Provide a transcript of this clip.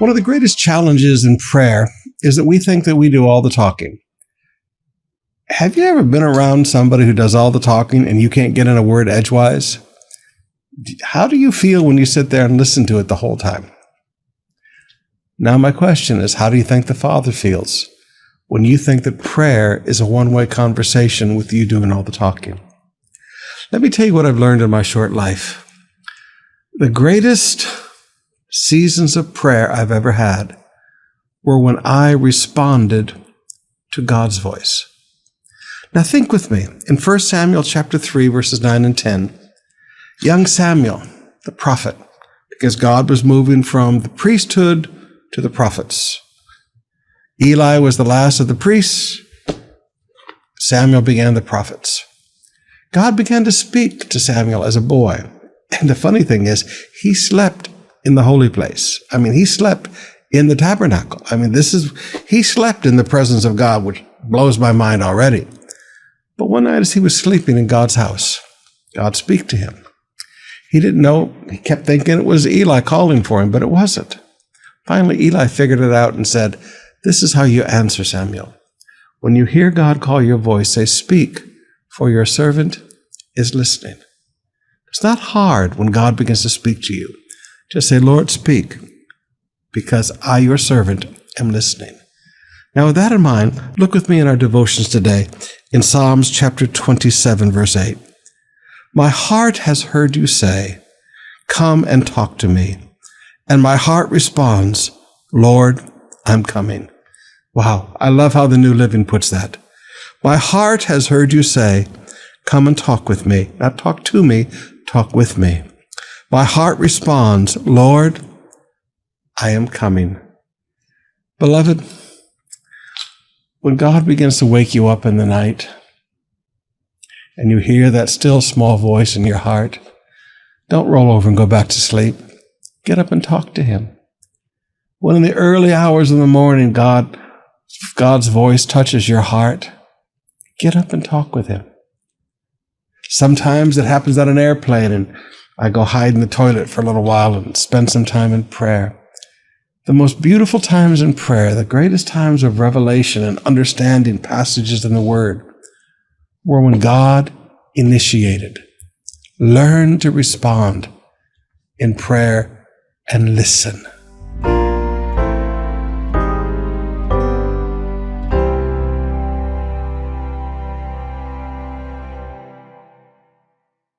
One of the greatest challenges in prayer is that we think that we do all the talking. Have you ever been around somebody who does all the talking and you can't get in a word edgewise? How do you feel when you sit there and listen to it the whole time? Now my question is, how do you think the Father feels when you think that prayer is a one-way conversation with you doing all the talking? Let me tell you what I've learned in my short life. The greatest seasons of prayer I've ever had were when I responded to God's voice. Now think with me. In 1 Samuel chapter 3, verses 9 and 10, young Samuel, the prophet, because God was moving from the priesthood to the prophets. Eli was the last of the priests. Samuel began the prophets. God began to speak to Samuel as a boy. And the funny thing is, he slept in the holy place. He slept in the tabernacle. He slept in the presence of God, which blows my mind already. But one night as he was sleeping in God's house, God spoke to him. He didn't know, he kept thinking it was Eli calling for him, but it wasn't. Finally, Eli figured it out and said, "This is how you answer, Samuel. When you hear God call your voice, say, 'Speak, for your servant is listening.'" It's not hard when God begins to speak to you. Just say, "Lord, speak, because I, your servant, am listening." Now, with that in mind, look with me in our devotions today in Psalms chapter 27, verse 8. "My heart has heard you say, 'Come and talk to me.' And my heart responds, 'Lord, I'm coming.'" Wow, I love how the New Living puts that. My heart has heard you say, "Come and talk with me." Not talk to me, talk with me. My heart responds, "Lord, I am coming." Beloved, when God begins to wake you up in the night and you hear that still small voice in your heart, don't roll over and go back to sleep. Get up and talk to him. When in the early hours of the morning, God's voice touches your heart, get up and talk with him. Sometimes it happens on an airplane and I go hide in the toilet for a little while and spend some time in prayer. The most beautiful times in prayer, the greatest times of revelation and understanding passages in the Word, were when God initiated. Learn to respond in prayer and listen.